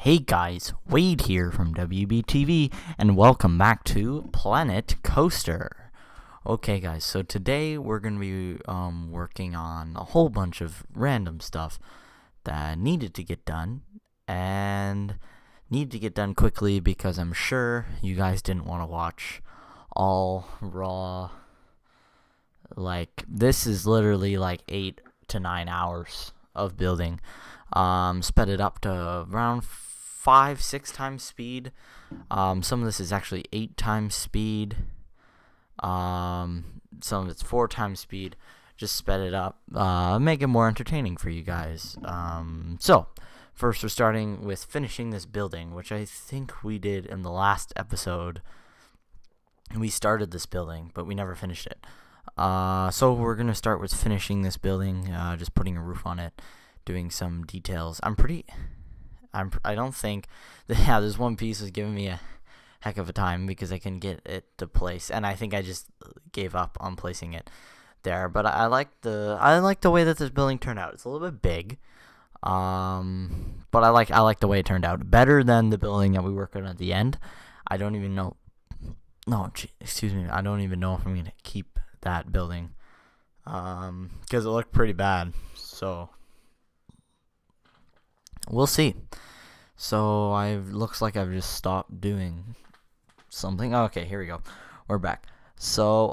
Hey guys, Wade here from WBTV, and welcome back to Planet Coaster. Okay guys, so today we're going to be working on a whole bunch of random stuff that needed to get done, and needed to get done quickly because I'm sure you guys didn't want to watch all raw. Like, this is literally like 8 to 9 hours of building. Sped it up to around 5-6 times speed. Some of this is actually 8 times speed. Some of it's 4 times speed. Just sped it up, make it more entertaining for you guys. So first we're starting with finishing this building, which I think we did in the last episode. We started this building, but we never finished it. So we're gonna start with finishing this building, just putting a roof on it, doing some details. I don't think this one piece is giving me a heck of a time because I can get it to place, and I think I just gave up on placing it there. But I like the way that this building turned out. It's a little bit big, but I like the way it turned out better than the building that we worked on at the end. I don't even know. No, excuse me. I don't even know if I'm gonna keep that building, because it looked pretty bad. So we'll see. So looks like I've just stopped doing something. Okay, here we go. We're back. So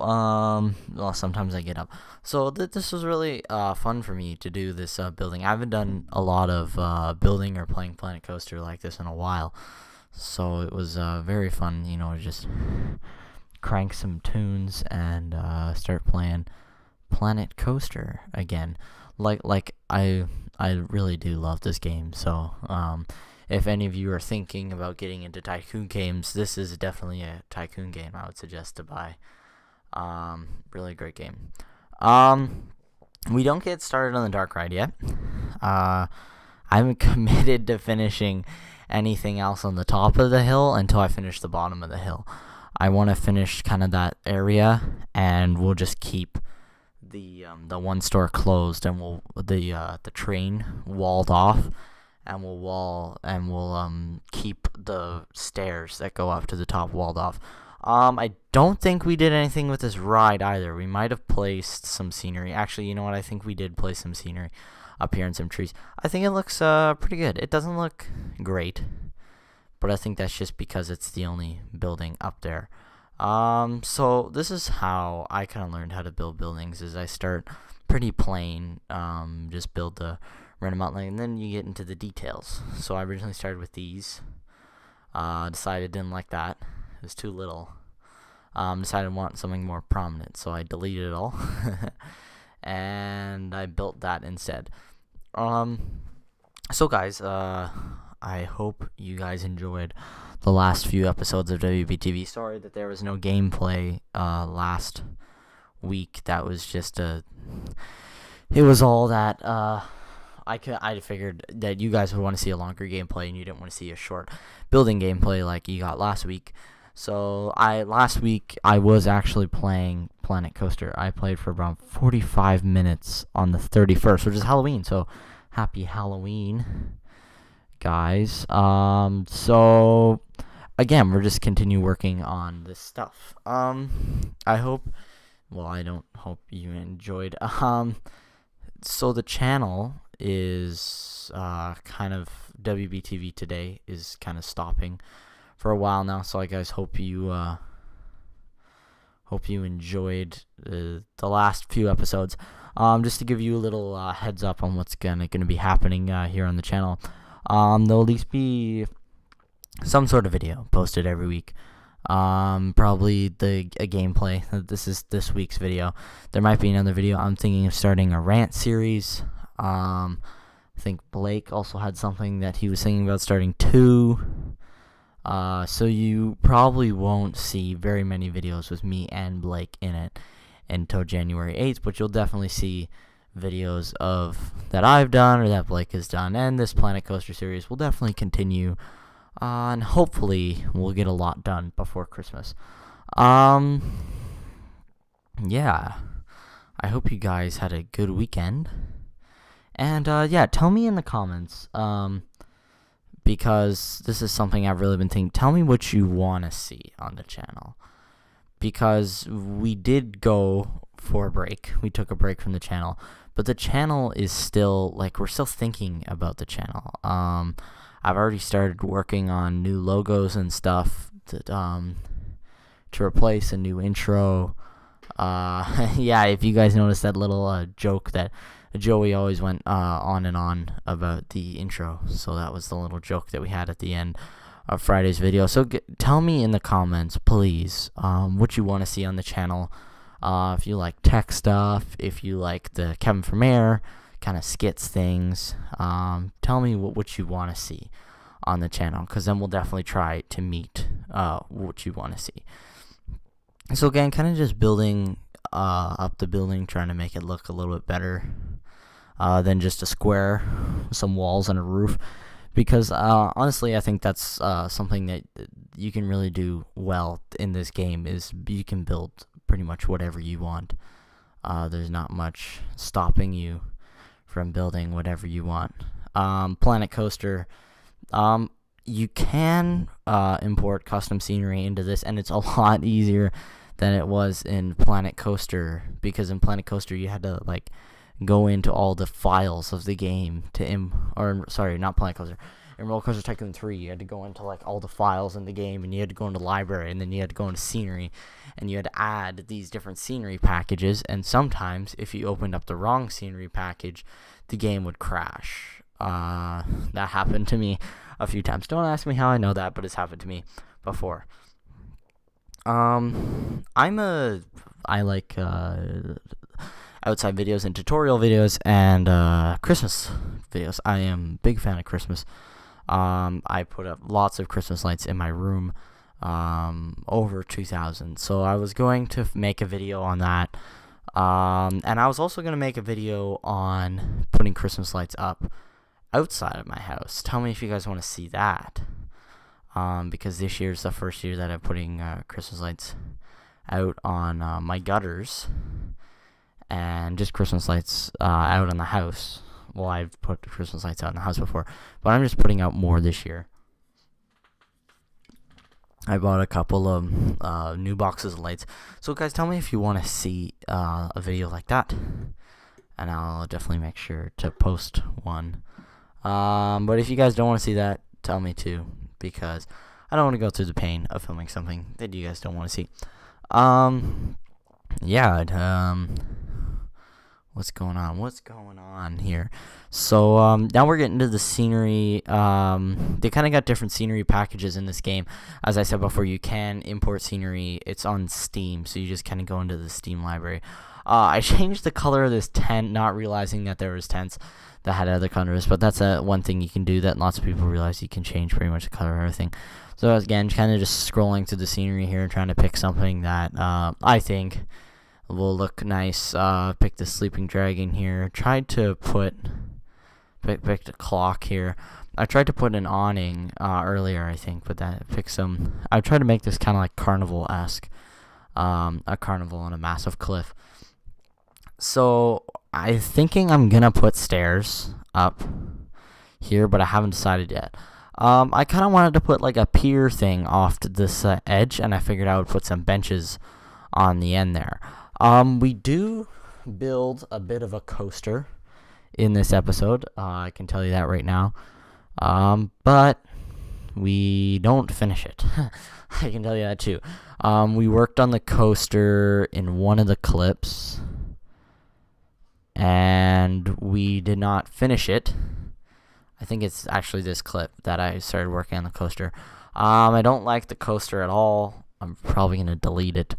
well, sometimes I get up. So this was really fun for me to do this building. I haven't done a lot of building or playing Planet Coaster like this in a while. So it was very fun, just crank some tunes and start playing Planet Coaster again. Like I really do love this game. So if any of you are thinking about getting into tycoon games, this is definitely a tycoon game I would suggest to buy. Really great game. We don't get started on the dark ride yet. I'm committed to finishing anything else on the top of the hill until I finish the bottom of the hill. I want to finish kind of that area, and we'll just keep the one store closed, and we'll the train walled off, and we'll keep the stairs that go up to the top walled off. I don't think we did anything with this ride either. We might have placed some scenery. Actually, you know what? I think we did place some scenery up here in some trees. I think it looks pretty good. It doesn't look great, but I think that's just because it's the only building up there. So this is how I kind of learned how to build buildings. Is I start pretty plain, just build the random outline, and then you get into the details. So I originally started with these. Decided didn't like that. It was too little. Decided I want something more prominent, so I deleted it all, and I built that instead. So guys, I hope you guys enjoyed the last few episodes of WBTV. Sorry that there was no gameplay last week. That was just it was all that I figured that you guys would want to see a longer gameplay, and you didn't want to see a short building gameplay like you got last week. So last week I was actually playing Planet Coaster. I played for around 45 minutes on the 31st, which is Halloween. So happy Halloween, guys. So again, we're just continue working on this stuff. I don't hope you enjoyed. So the channel is kind of WBTV today is kind of stopping for a while now. So I guys hope you enjoyed the last few episodes. Just to give you a little heads up on what's gonna be happening here on the channel. There'll at least be some sort of video posted every week. Probably a gameplay. This is this week's video. There might be another video. I'm thinking of starting a rant series. I think Blake also had something that he was thinking about starting too. So you probably won't see very many videos with me and Blake in it until January 8th, but you'll definitely see videos of that I've done or that Blake has done, and this Planet Coaster series will definitely continue, and hopefully we'll get a lot done before Christmas. Yeah, I hope you guys had a good weekend, and yeah, tell me in the comments, because this is something I've really been thinking. Tell me what you want to see on the channel, because we did go for a break. We took a break from the channel, but the channel is still, like, we're still thinking about the channel. I've already started working on new logos and stuff to replace a new intro. Yeah, if you guys noticed that little joke that Joey always went on and on about the intro, so that was the little joke that we had at the end of Friday's video. So tell me in the comments, please, what you want to see on the channel. If you like tech stuff, if you like the Kevin from Air kind of skits things, tell me what you want to see on the channel, because then we'll definitely try to meet what you want to see. So again, kind of just building up the building, trying to make it look a little bit better than just a square with some walls and a roof, because honestly, I think that's something that you can really do well in this game, is you can build pretty much whatever you want. There's not much stopping you from building whatever you want. Planet Coaster, you can import custom scenery into this, and it's a lot easier than it was in Planet Coaster, because in Planet Coaster you had to like go into all the files of the game to not Planet Coaster. In Roller Coaster Tycoon 3, you had to go into like all the files in the game, and you had to go into library, and then you had to go into scenery, and you had to add these different scenery packages, and sometimes if you opened up the wrong scenery package, the game would crash. That happened to me a few times. Don't ask me how I know that, but it's happened to me before. I like outside videos and tutorial videos and Christmas videos. I am a big fan of Christmas. I put up lots of Christmas lights in my room, over 2,000. So I was going to make a video on that. And I was also going to make a video on putting Christmas lights up outside of my house. Tell me if you guys want to see that. Because this year's the first year that I'm putting Christmas lights out on my gutters, and just Christmas lights out on the house. Well, I've put Christmas lights out in the house before, but I'm just putting out more this year. I bought a couple of new boxes of lights. So guys, tell me if you want to see a video like that, and I'll definitely make sure to post one. But if you guys don't want to see that, tell me too, because I don't want to go through the pain of filming something that you guys don't want to see. What's going on here? So now we're getting to the scenery. They kind of got different scenery packages in this game. As I said before, you can import scenery. It's on Steam, so you just kind of go into the Steam library. I changed the color of this tent, not realizing that there was tents that had other colors, but that's one thing you can do that lots of people realize. You can change pretty much the color of everything. So again, kind of just scrolling through the scenery here, trying to pick something that I think will look nice. Pick the sleeping dragon here. Tried to pick the clock here. I tried to put an awning earlier, I think, but that picked some. I tried to make this kind of like carnival-esque, a carnival on a massive cliff. So I'm thinking I'm gonna put stairs up here, but I haven't decided yet. I kind of wanted to put like a pier thing off to this edge, and I figured I would put some benches on the end there. We do build a bit of a coaster in this episode. I can tell you that right now. But we don't finish it. I can tell you that too. We worked on the coaster in one of the clips, and we did not finish it. I think it's actually this clip that I started working on the coaster. I don't like the coaster at all. I'm probably going to delete it,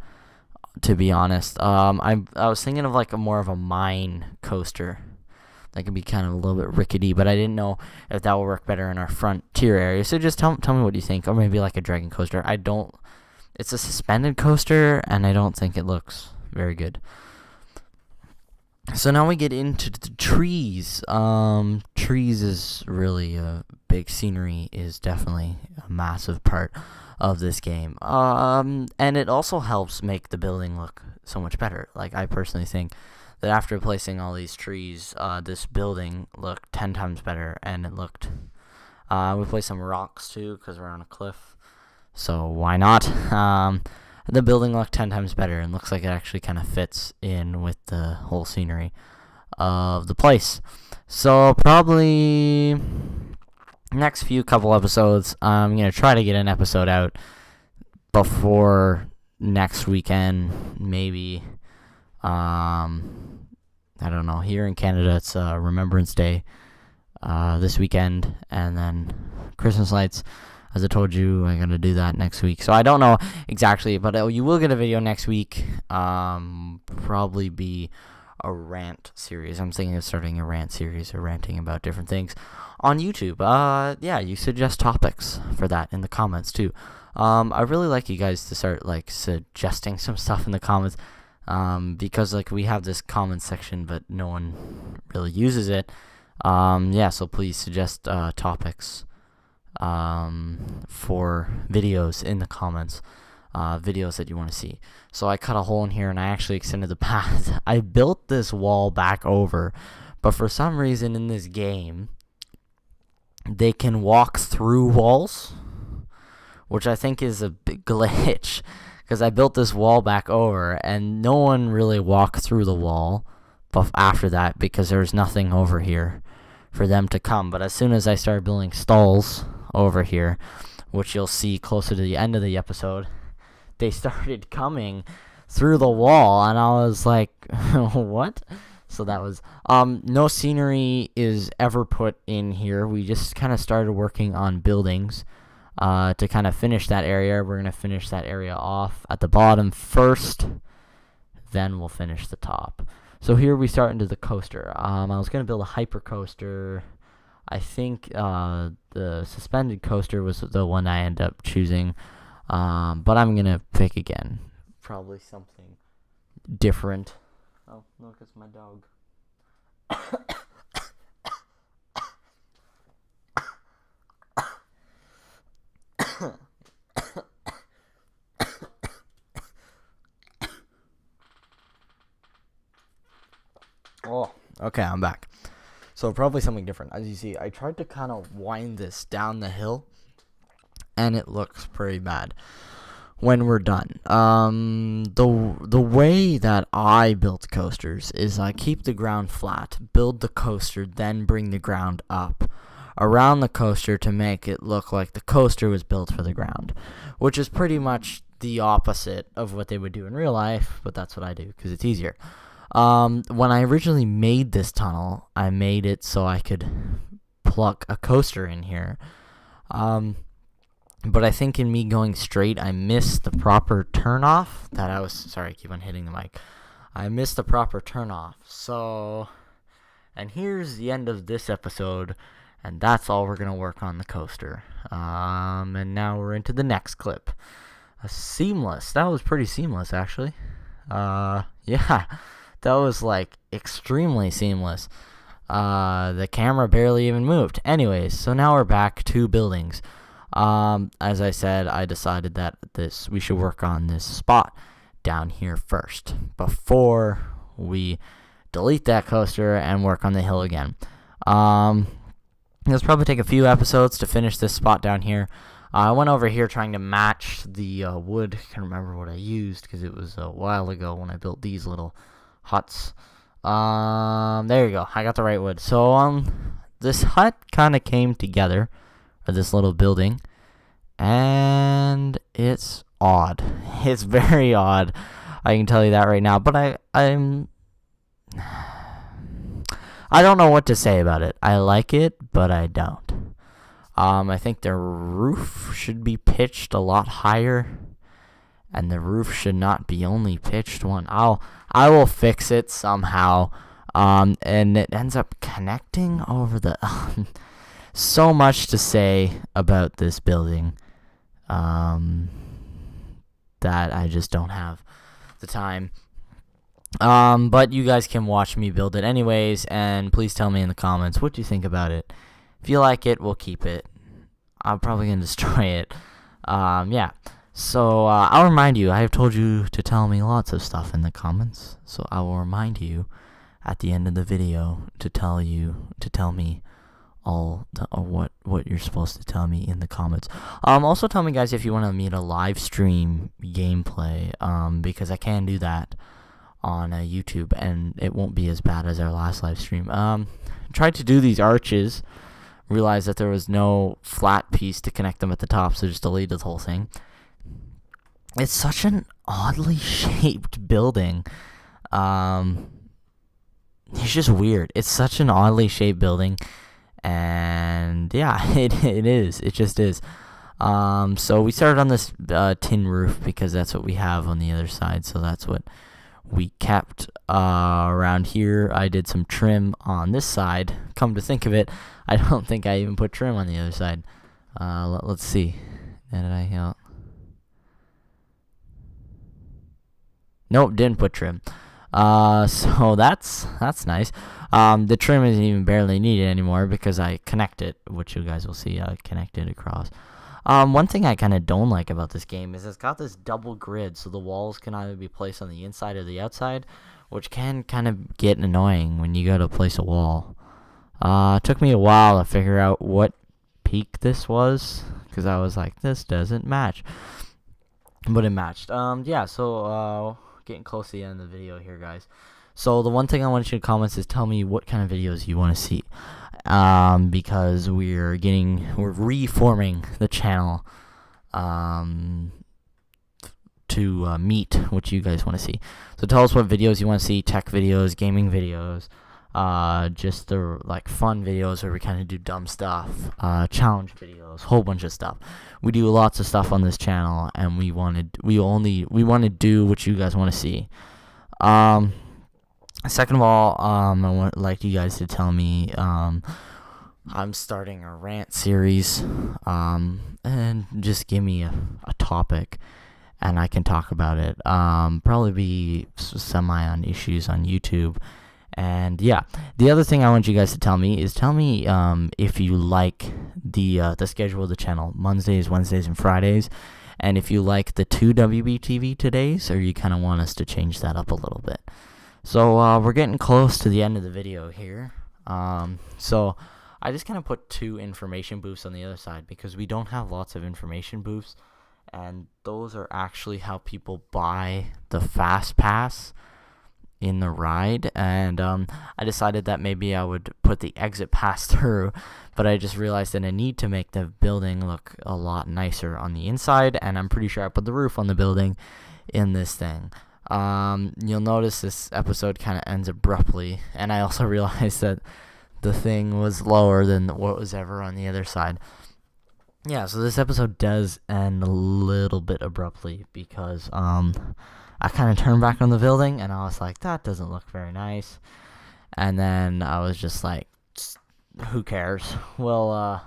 to be honest. I was thinking of like more of a mine coaster. That could be kind of a little bit rickety, but I didn't know if that would work better in our frontier area. So just tell me what you think. Or maybe like a dragon coaster. It's a suspended coaster, and I don't think it looks very good. So now we get into the trees. Trees is really a big scenery, is definitely a massive part of this game. And it also helps make the building look so much better. Like, I personally think that after placing all these trees, this building looked 10 times better, and it looked We place some rocks too because we're on a cliff, so why not? The building looked 10 times better and looks like it actually kind of fits in with the whole scenery of the place. So probably next few couple episodes, I'm going to try to get an episode out before next weekend, maybe. I don't know. Here in Canada, it's Remembrance Day this weekend, and then Christmas lights. As I told you, I'm going to do that next week. So I don't know exactly, but you will get a video next week. Probably be a rant series. I'm thinking of starting a rant series or ranting about different things on YouTube. Yeah, you suggest topics for that in the comments too. I really like you guys to start like suggesting some stuff in the comments. Because like we have this comment section, but no one really uses it. Yeah, so please suggest topics for videos in the comments, videos that you want to see. So I cut a hole in here and I actually extended the path. I built this wall back over, but for some reason in this game they can walk through walls, which I think is a big glitch, because I built this wall back over and no one really walked through the wall after that because there's nothing over here for them to come. But as soon as I started building stalls over here, which you'll see closer to the end of the episode, they started coming through the wall and I was like, what? So that was no scenery is ever put in here. We just kind of started working on buildings to kind of finish that area. We're going to finish that area off at the bottom first, then we'll finish the top. So here we start into the coaster. I was going to build a hyper coaster. I think the suspended coaster was the one I ended up choosing, but I'm going to pick again. Probably something different. Oh, look, it's my dog. Oh, okay, I'm back. So probably something different. As you see, I tried to kind of wind this down the hill, and it looks pretty bad when we're done. The way that I built coasters is I keep the ground flat, build the coaster, then bring the ground up around the coaster to make it look like the coaster was built for the ground, which is pretty much the opposite of what they would do in real life, but that's what I do because it's easier. When I originally made this tunnel, I made it so I could plug a coaster in here. But I think in me going straight, I missed the proper turnoff that I was... Sorry, I keep on hitting the mic. I missed the proper turnoff. So... And here's the end of this episode, and that's all we're going to work on the coaster. And now we're into the next clip. Seamless. That was pretty seamless, actually. Yeah. That was, like, extremely seamless. The camera barely even moved. Anyways, so now we're back to buildings. As I said, I decided that we should work on this spot down here first before we delete that coaster and work on the hill again. It'll probably take a few episodes to finish this spot down here. I went over here trying to match the wood. I can't remember what I used because it was a while ago when I built these little huts. There you go. I got the right wood. So this hut kind of came together, or this little building, and it's odd. It's very odd. I can tell you that right now. But I don't know what to say about it. I like it, but I don't. I think the roof should be pitched a lot higher, and the roof should not be only pitched one. I will fix it somehow. And it ends up connecting over the... so much to say about this building that I just don't have the time. But you guys can watch me build it anyways, and please tell me in the comments what you think about it. If you like it, we'll keep it. I'm probably going to destroy it. Yeah. So, I'll remind you, I have told you to tell me lots of stuff in the comments, so I will remind you at the end of the video to tell me what you're supposed to tell me in the comments. Also tell me, guys, if you want me to live stream gameplay, because I can do that on YouTube, and it won't be as bad as our last live stream. Tried to do these arches, realized that there was no flat piece to connect them at the top, so just deleted the whole thing. It's such an oddly shaped building. It's just weird. It's such an oddly shaped building, and yeah, it is. It just is. So we started on this tin roof because that's what we have on the other side. So that's what we kept around here. I did some trim on this side. Come to think of it, I don't think I even put trim on the other side. Let's see. Did I? Nope, didn't put trim. So that's nice. The trim isn't even barely needed anymore because I connect it, which you guys will see. I connect it across. One thing I kind of don't like about this game is it's got this double grid, so the walls can either be placed on the inside or the outside, which can kind of get annoying when you go to place a wall. It took me a while to figure out what peak this was, because I was like, this doesn't match. But it matched. Yeah, so, getting close to the end of the video here, guys. So the one thing I want you to comment is tell me what kind of videos you want to see, because we're reforming the channel to meet what you guys want to see. So tell us what videos you want to see: tech videos, gaming videos, just the fun videos where we kind of do dumb stuff, challenge videos, whole bunch of stuff. We do lots of stuff on this channel, and we want to do what you guys want to see. Second of all, I would like you guys to tell me, I'm starting a rant series, and just give me a topic, and I can talk about it. Probably be semi on issues on YouTube. And yeah, the other thing I want you guys to tell me is if you like the schedule of the channel, Mondays, Wednesdays, and Fridays, and if you like the 2 WBTV todays, or you kind of want us to change that up a little bit. So we're getting close to the end of the video here. So I just kind of put 2 information booths on the other side because we don't have lots of information booths, and those are actually how people buy the fast pass in the ride. And I decided that maybe I would put the exit pass through, but I just realized that I need to make the building look a lot nicer on the inside, and I'm pretty sure I put the roof on the building in this thing. You'll notice this episode kind of ends abruptly, and I also realized that the thing was lower than what was ever on the other side. Yeah, so this episode does end a little bit abruptly because I kind of turned back on the building, and I was like, that doesn't look very nice. And then I was just like, who cares? Well,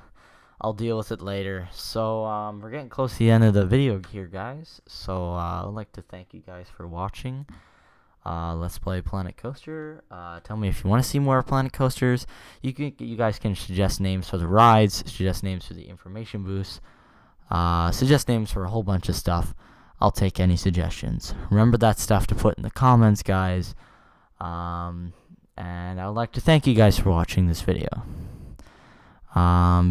I'll deal with it later. So we're getting close to the end of the video here, guys. So I'd like to thank you guys for watching Let's Play Planet Coaster. Tell me if you want to see more Planet Coasters. You guys can suggest names for the rides, suggest names for the information booths, suggest names for a whole bunch of stuff. I'll take any suggestions. Remember that stuff to put in the comments, guys. And I would like to thank you guys for watching this video.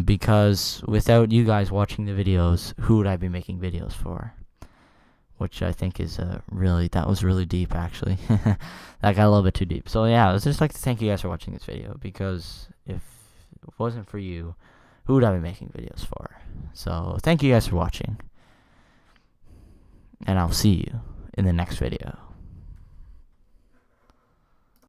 Because without you guys watching the videos, who would I be making videos for? Which I think is that was really deep, actually. That got a little bit too deep. So yeah, I would just like to thank you guys for watching this video, because if it wasn't for you, who would I be making videos for? So thank you guys for watching, and I'll see you in the next video.